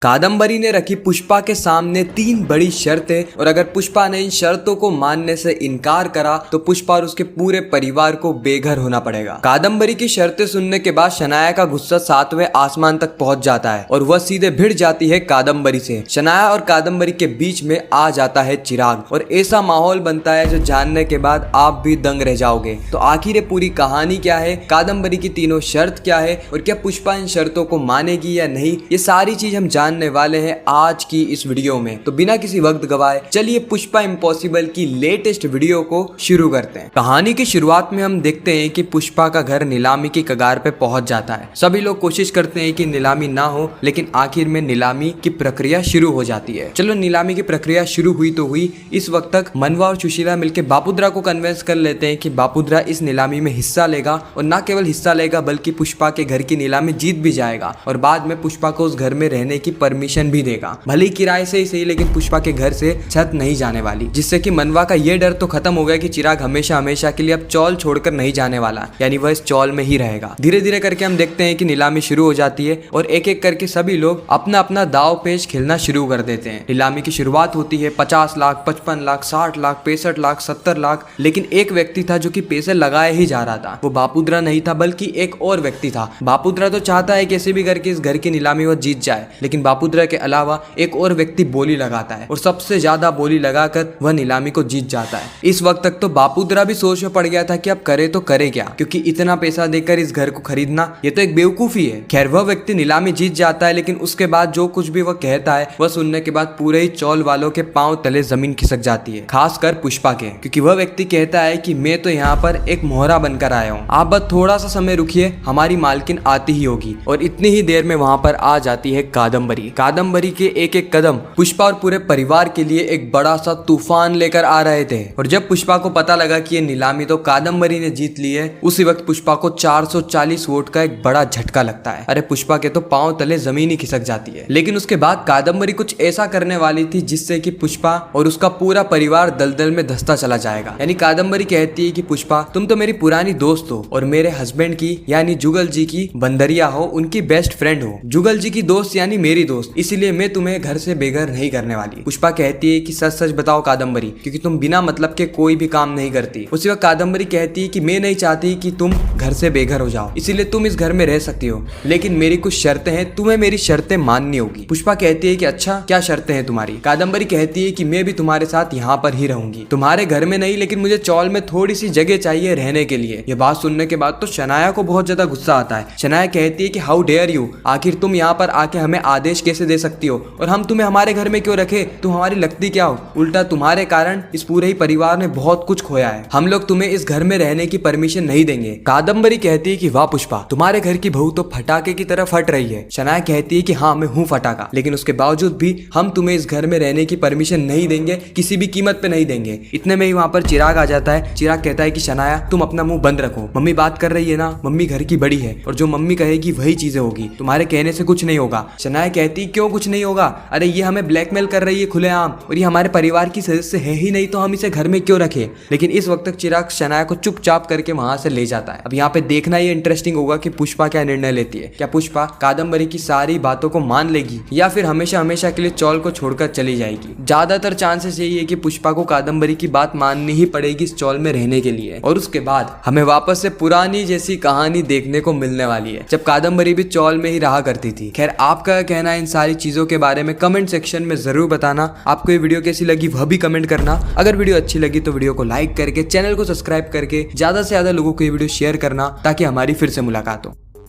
कादम्बरी ने रखी पुष्पा के सामने 3 बड़ी शर्तें और अगर पुष्पा ने इन शर्तों को मानने से इनकार करा तो पुष्पा और उसके पूरे परिवार को बेघर होना पड़ेगा। कादम्बरी की शर्तें सुनने के बाद शनाया का गुस्सा 7वें आसमान तक पहुंच जाता है और वह सीधे भिड़ जाती है कादम्बरी से। शनाया और कादम्बरी के बीच में आ जाता है चिराग और ऐसा माहौल बनता है जो जानने के बाद आप भी दंग रह जाओगे। तो आखिर ये पूरी कहानी क्या है, कादम्बरी की तीनों शर्त क्या है और क्या पुष्पा इन शर्तों को मानेगी या नहीं, ये सारी चीज हम जानने वाले हैं आज की इस वीडियो में। तो बिना किसी वक्त गवाए चलिए पुष्पा इम्पॉसिबल की लेटेस्ट वीडियो को शुरू करते हैं। कहानी की शुरुआत में हम देखते हैं कि पुष्पा का घर नीलामी की कगार पे पहुंच जाता है। सभी लोग कोशिश करते हैं कि नीलामी ना हो, लेकिन आखिर में नीलामी की प्रक्रिया शुरू हो जाती है। चलो नीलामी की प्रक्रिया शुरू हुई तो हुई। इस वक्त तक मनवा और सुशीला मिलकर बापुद्रा को कन्विंस कर लेते हैं कि बापुद्रा इस नीलामी में हिस्सा लेगा और न केवल हिस्सा लेगा बल्कि पुष्पा के घर की नीलामी जीत भी जाएगा और बाद में पुष्पा को उस घर में रहने की परमिशन भी देगा, भले ही किराए से ही सही, लेकिन पुष्पा के घर से छत नहीं जाने वाली। जिससे कि मनवा का ये डर तो खत्म हो गया कि चिराग हमेशा हमेशा के लिए अब चौल छोड़कर नहीं जाने वाला, यानी वह इस चौल में ही रहेगा। धीरे धीरे करके हम देखते हैं कि नीलामी शुरू हो जाती है और एक एक करके सभी लोग अपना अपना दाव पेच खेलना शुरू कर देते हैं। नीलामी की शुरुआत होती है 50 लाख, 55 लाख, 60 लाख, 65 लाख, 70 लाख, लेकिन एक व्यक्ति था जो कि पैसे लगाए ही जा रहा था। वो बापुद्रा नहीं था बल्कि एक और व्यक्ति था। बापुद्रा तो चाहता है कैसे भी करके इस घर की नीलामी वो जीत जाए, लेकिन बापुद्रा के अलावा एक और व्यक्ति बोली लगाता है और सबसे ज्यादा बोली लगाकर वह नीलामी को जीत जाता है। इस वक्त तक तो बापुद्रा भी सोच में पड़ गया था कि अब करे तो करे क्या, क्योंकि इतना पैसा देकर इस घर को खरीदना ये तो एक बेवकूफी है। खैर वह व्यक्ति नीलामी जीत जाता है, लेकिन उसके बाद जो कुछ भी वह कहता है वह सुनने के बाद पूरे ही चौल वालों के पांव तले जमीन खिसक जाती है, खासकर पुष्पा के, क्योंकि वह व्यक्ति कहता है कि मैं तो यहाँ पर एक मोहरा बनकर आया हूँ, आप बस थोड़ा सा समय रुकिए, हमारी मालकिन आती ही होगी। और इतनी ही देर में वहां पर आ जाती है कादम्बरी। कादम्बरी के एक एक कदम पुष्पा और पूरे परिवार के लिए एक बड़ा सा तूफान लेकर आ रहे थे। और जब पुष्पा को पता लगा कि ये नीलामी तो कादम्बरी ने जीत ली है, उसी वक्त पुष्पा को 440 वोट का एक बड़ा झटका लगता है। अरे पुष्पा के तो पांव तले जमीन ही खिसक जाती है। लेकिन उसके बाद कादम्बरी कुछ ऐसा करने वाली थी जिससे कि पुष्पा और उसका पूरा परिवार दलदल में धंसता चला जाएगा। यानी कादम्बरी कहती है कि पुष्पा तुम तो मेरी पुरानी दोस्त हो और मेरे हस्बैंड की यानी जुगल जी की बंदरिया हो, उनकी बेस्ट फ्रेंड हो। जुगल जी की दोस्त यानी मेरी दोस्त, इसीलिए मैं तुम्हें घर से बेघर नहीं करने वाली। पुष्पा कहती है कि सच सच बताओ कादम्बरी, क्योंकि तुम बिना मतलब के कोई भी काम नहीं करती। उसी वक्त कादम्बरी कहती है कि मैं नहीं चाहती कि तुम घर से बेघर हो जाओ, इसीलिए तुम इस घर में रह सकती हो, लेकिन मेरी कुछ शर्तें हैं, तुम्हें मेरी शर्तें माननी होगी। पुष्पा कहती है कि अच्छा क्या शर्तें हैं तुम्हारी। कादम्बरी कहती है कि मैं भी तुम्हारे साथ यहाँ पर ही रहूंगी, तुम्हारे घर में नहीं, लेकिन मुझे चौल में थोड़ी सी जगह चाहिए रहने के लिए। ये बात सुनने के बाद तो शनाया को बहुत ज्यादा गुस्सा आता है। शनाया कहती है कि हाउ डेयर यू, आखिर तुम यहाँ पर आके हमें आदेश कैसे दे सकती हो और हम तुम्हें हमारे घर में क्यों रखे, तुम हमारी लगती क्या हो, उल्टा तुम्हारे कारण इस पूरे ही परिवार ने बहुत कुछ खोया है, हम लोग तुम्हें इस घर में रहने की परमिशन नहीं देंगे। कादम्बरी कहती है कि वाह पुष्पा, तुम्हारे घर की बहू तो फटाके की तरह फट रही है। शनाया कहती है कि हाँ मैं हूँ फटाका, लेकिन उसके बावजूद भी हम तुम्हें इस घर में रहने की परमिशन नहीं देंगे, किसी भी कीमत पे नहीं देंगे। इतने में ही वहाँ पर चिराग आ जाता है। चिराग कहता है कि शनाया तुम अपना मुंह बंद रखो, मम्मी बात कर रही है ना, मम्मी घर की बड़ी है और जो मम्मी कहेगी वही चीजें होगी, तुम्हारे कहने से कुछ नहीं होगा। शनाया कहती क्यों कुछ नहीं होगा, अरे ये हमें ब्लैकमेल कर रही है खुलेआम और ये हमारे परिवार की सदस्य है ही नहीं, तो हम इसे घर में क्यों रखें। लेकिन इस वक्त तक चिराग शनाया को चुपचाप करके वहां से ले जाता है। अब यहाँ पे देखना ये इंटरेस्टिंग होगा कि पुष्पा क्या निर्णय लेती है। क्या पुष्पा कादम्बरी की सारी बातों को मान लेगी या फिर हमेशा हमेशा के लिए चौल को छोड़कर चली जाएगी। ज्यादातर चांसेस यही है कि पुष्पा को कादम्बरी की बात माननी ही पड़ेगी इस चौल में रहने के लिए, और उसके बाद हमें वापस से पुरानी जैसी कहानी देखने को मिलने वाली है जब कादम्बरी भी चौल में ही रहा करती थी। खैर आपका कहना है इन सारी चीजों के बारे में कमेंट सेक्शन में जरूर बताना। आपको ये वीडियो कैसी लगी वह भी कमेंट करना। अगर वीडियो अच्छी लगी तो वीडियो को लाइक करके चैनल को सब्सक्राइब करके ज्यादा से ज्यादा लोगों को ये वीडियो शेयर करना ताकि हमारी फिर से मुलाकात हो।